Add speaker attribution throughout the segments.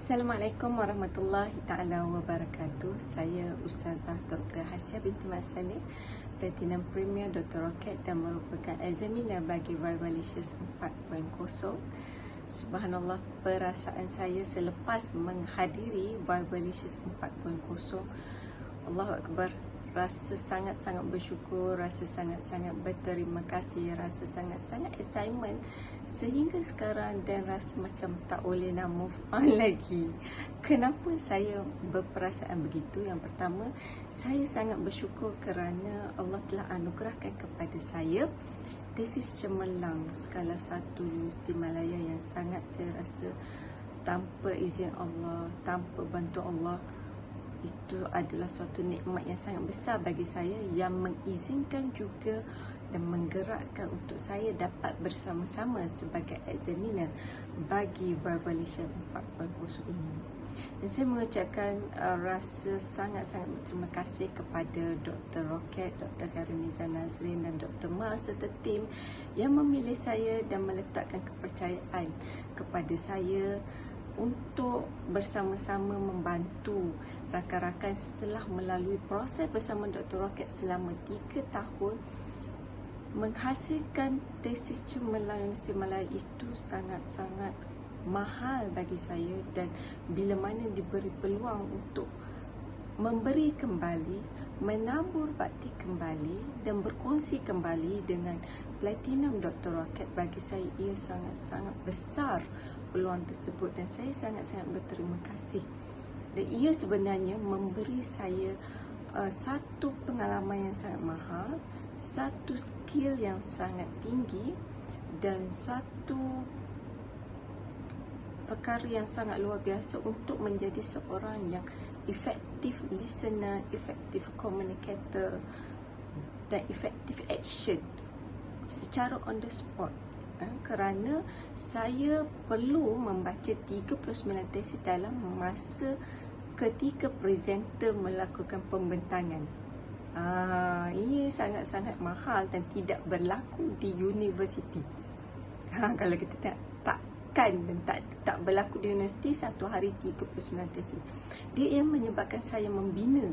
Speaker 1: Assalamualaikum warahmatullahi taala wabarakatuh. Saya Ustazah Dr. Hasya binti Mat Saleh, Platinum Premier Dr. Rocket dan merupakan examiner bagi Vivalicious 4.0. Subhanallah, perasaan saya selepas menghadiri Vivalicious 4.0, Allahu Akbar, rasa sangat-sangat bersyukur, rasa sangat-sangat berterima kasih, rasa sangat-sangat excitement sehingga sekarang, dan rasa macam tak boleh nak move on lagi. Kenapa saya berperasaan begitu? Yang pertama, saya sangat bersyukur kerana Allah telah anugerahkan kepada saya tesis cemerlang skala 1 Universiti Malaya yang sangat saya rasa tanpa izin Allah, tanpa bantu Allah, itu adalah suatu nikmat yang sangat besar bagi saya, yang mengizinkan juga dan menggerakkan untuk saya dapat bersama-sama sebagai examiner bagi Vivalicious 4.0 ini. Dan saya mengucapkan rasa sangat-sangat berterima kasih kepada Dr. Rocket, Dr. Karuniza Nazrin dan Dr. Mar serta tim yang memilih saya dan meletakkan kepercayaan kepada saya untuk bersama-sama membantu rakan-rakan setelah melalui proses bersama Dr. Rocket selama 3 tahun. Menghasilkan tesis cemerlang Universiti Malaya itu sangat-sangat mahal bagi saya, dan bila mana diberi peluang untuk memberi kembali, menabur bakti kembali dan berkongsi kembali dengan Platinum Dr. Rocket, bagi saya ia sangat-sangat besar peluang tersebut dan saya sangat-sangat berterima kasih. Dan ia sebenarnya memberi saya satu pengalaman yang sangat mahal, satu skill yang sangat tinggi, dan satu perkara yang sangat luar biasa untuk menjadi seorang yang effective listener, effective communicator dan effective action secara on the spot. Kerana saya perlu membaca 39 tesis dalam masa ketika presenter melakukan pembentangan. Ini sangat-sangat mahal dan tidak berlaku di universiti. Kalau kita takkan dan tak berlaku di universiti, satu hari 39 tesis. Dia yang menyebabkan saya membina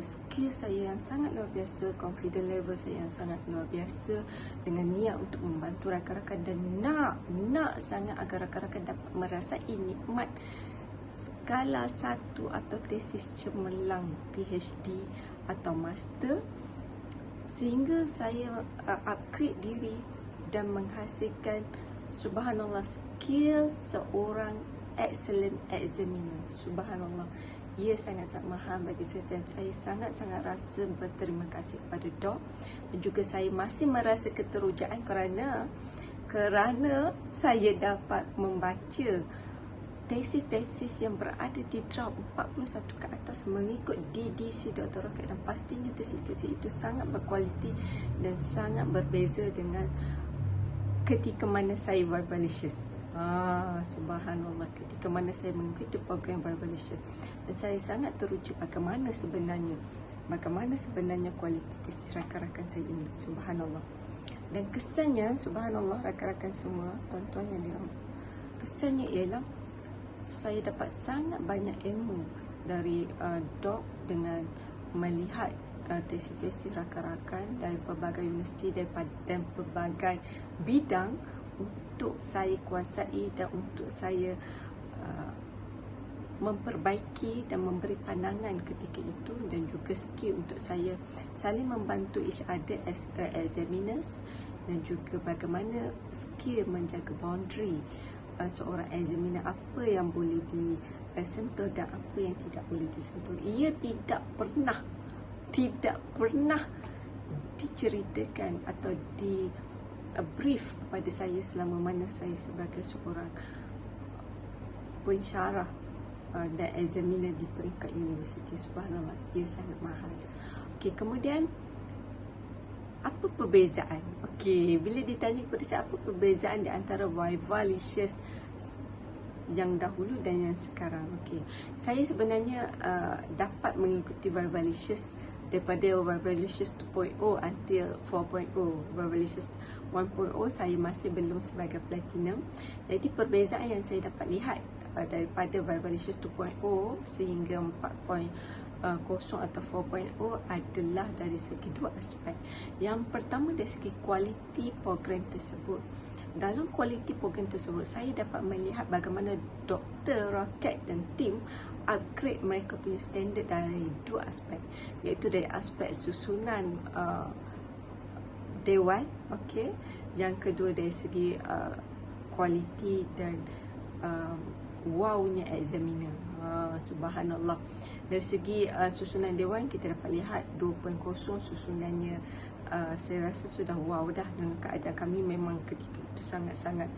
Speaker 1: skill saya yang sangat luar biasa, confidence level saya yang sangat luar biasa, dengan niat untuk membantu rakan-rakan dan nak sangat agar rakan-rakan dapat merasai nikmat skala 1 atau tesis cemerlang PhD atau master, sehingga saya upgrade diri dan menghasilkan, subhanallah, skill seorang excellent examiner. Subhanallah, ia sangat-sangat mahal bagi saya dan saya sangat-sangat rasa berterima kasih kepada Dok, dan juga saya masih merasa keterujaan kerana saya dapat membaca tesis-tesis yang berada di draft 41 ke atas mengikut DDC Dr. Rocket, dan pastinya tesis-tesis itu sangat berkualiti dan sangat berbeza dengan ketika mana saya Vivalicious. Subhanallah, ketika mana saya mengikuti program Vivalicious, dan saya sangat teruja bagaimana sebenarnya kualiti tesis rakan-rakan saya ini. Subhanallah. Dan kesannya, subhanallah, rakan-rakan semua, tuan-tuan yang dirahmati, kesannya ialah saya dapat sangat banyak ilmu dari Dok dengan melihat tesis-tesis rakan-rakan dari pelbagai universiti dan pelbagai bidang untuk saya kuasai dan untuk saya memperbaiki dan memberi pandangan ketika itu, dan juga skill untuk saya saling membantu each other as examiners, dan juga bagaimana skill menjaga boundary seorang examiner, apa yang boleh disentuh dan apa yang tidak boleh disentuh. Ia tidak pernah diceritakan atau di brief kepada saya selama mana saya sebagai seorang pensyarah dan examiner di peringkat universiti. Subhanallah, ia sangat mahal. Okey, kemudian apa perbezaan? Okey, bila ditanya kepada saya apa perbezaan di antara Vivalicious yang dahulu dan yang sekarang. Okey, saya sebenarnya dapat mengikuti Vivalicious daripada Vivalicious 2.0 until 4.0. Vivalicious 1.0 saya masih belum sebagai platinum. Jadi perbezaan yang saya dapat lihat daripada Vivalicious 2.0 sehingga 4.0 atau 4.0 adalah dari segi dua aspek. Yang pertama dari segi kualiti program tersebut. Dalam kualiti program tersebut, saya dapat melihat bagaimana Dr. Rocket dan tim upgrade mereka punya standard dari dua aspek, iaitu dari aspek susunan dewan, okey. Yang kedua dari segi kualiti dan wownya examiner. Subhanallah. Dari segi susunan dewan, kita dapat lihat 2.0 susunannya saya rasa sudah wow dah. Dengan keadaan kami memang ketika itu sangat-sangat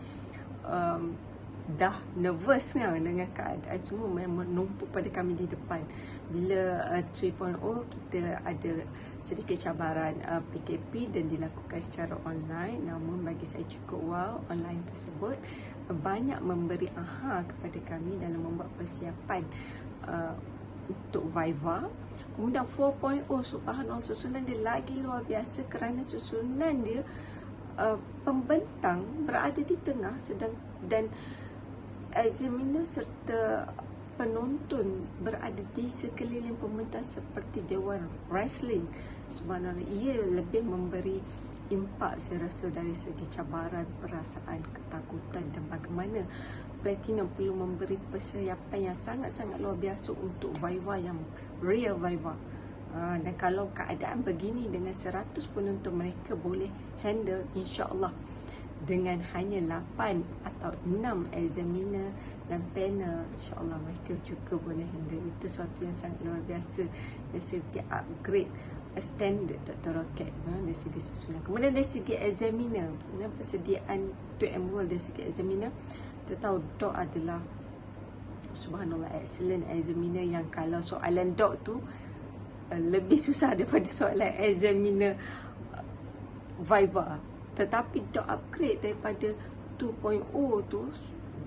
Speaker 1: dah nervous kan, dengan keadaan semua memang menumpuk pada kami di depan. Bila 3.0 kita ada sedikit cabaran PKP dan dilakukan secara online, namun bagi saya cukup wow. Online tersebut banyak memberi kepada kami dalam membuat persiapan untuk Viva. Kemudian 4.0, subhanallah, susunan dia lagi luar biasa kerana susunan dia pembentang berada di tengah dan examiner serta penonton berada di sekeliling pembentang seperti dewan wrestling. Subhanallah, ia lebih memberi impak saya rasa dari segi cabaran, perasaan, ketakutan dan bagaimana Platinum perlu memberi persiapan yang sangat-sangat luar biasa untuk Viva yang real Viva. Dan kalau keadaan begini dengan 100 penonton, mereka boleh handle insya-Allah. Dengan hanya 8 atau 6 examiner dan panel, insya-Allah mereka juga boleh handle. Itu suatu yang sangat luar biasa dari segi upgrade standard Dr. Rocket dari segi susunan. Kemudian dari segi examiner, persediaan 2M World dari segi examiner, kita tahu Dok adalah subhanallah excellent examiner yang kalau soalan Dok tu lebih susah daripada soalan examiner Viva. Tetapi Dok upgrade daripada 2.0 tu,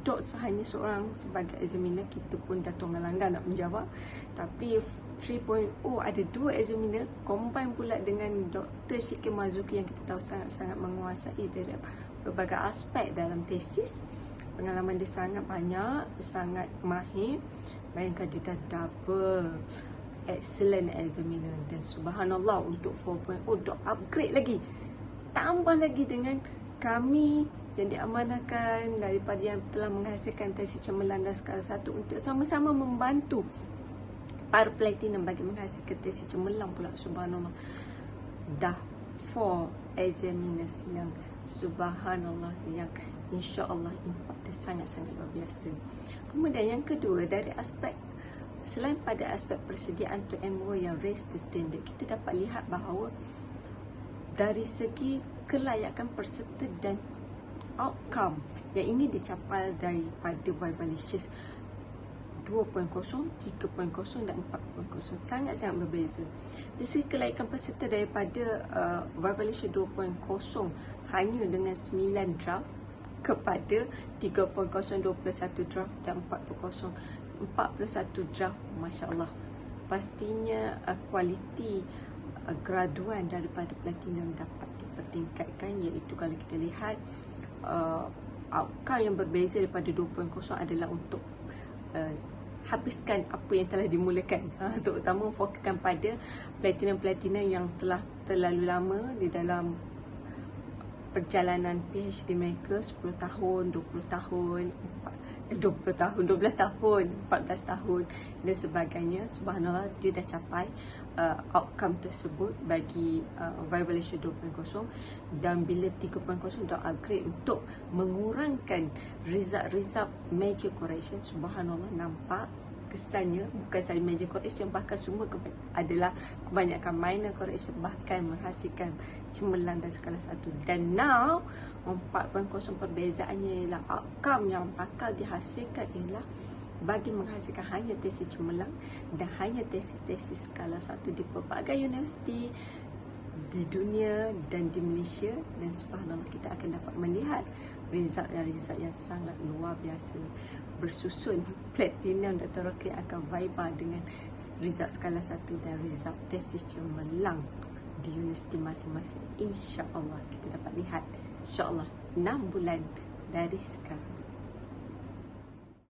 Speaker 1: Dok hanya seorang sebagai examiner, kita pun dah tonggang-langgang nak menjawab. Tapi 3.0 ada dua examiner, combine pula dengan Dr. Shiki Mazuki yang kita tahu sangat-sangat menguasai dalam berbagai aspek dalam tesis. Pengalaman dia sangat banyak, sangat mahir. Bayangkan dia dah double excellent examiner. Dan subhanallah untuk 4.0 Dok upgrade lagi. Tambah lagi dengan kami yang diamanahkan daripada yang telah menghasilkan tesis cemerlang dan skala 1 untuk sama-sama membantu para platinum bagi menghasilkan tesis cemerlang pula. Subhanallah, dah 4 examiners yang subhanallah, yang insya-Allah impak dia sangat-sangat luar biasa. Kemudian yang kedua, dari aspek selain pada aspek persediaan 2MO yang raise the standard, kita dapat lihat bahawa dari segi kelayakan peserta dan outcome yang ingin dicapai daripada Vivalicious 2.0, 3.0 dan 4.0 sangat-sangat berbeza. Dari segi kelayakan peserta daripada Vivalicious 2.0 hanya dengan 9 draft kepada 3.0 21 draft dan 4.0 41 draft. Masya-Allah. Pastinya kualiti graduan daripada platinum dapat dipertingkatkan, iaitu kalau kita lihat outcome yang berbeza daripada 2.0 adalah untuk habiskan apa yang telah dimulakan, terutama fokuskan pada platinum-platinum yang telah terlalu lama di dalam perjalanan PhD mereka, 10 tahun, 20 tahun, 12 tahun, 14 tahun dan sebagainya. Subhanallah, dia dah capai outcome tersebut bagi Vivalicious 2.0. Dan bila 3.0 dah upgrade untuk mengurangkan result major correction, subhanallah, nampak kesannya bukan sahaja major correction, bahkan semua adalah kebanyakan minor correction, bahkan menghasilkan cemerlang dan skala 1. Dan now 4.0 perbezaannya ialah outcome yang bakal dihasilkan ialah bagi menghasilkan hanya tesis cemerlang dan hanya tesis-tesis skala 1 di pelbagai universiti di dunia dan di Malaysia. Dan subhanallah, kita akan dapat melihat result yang sangat luar biasa bersusun. Platinum Dr. Rocket akan Viva dengan result skala 1 dan result tesis cemerlang di universiti masing-masing. InsyaAllah kita dapat lihat, InsyaAllah 6 bulan dari sekarang.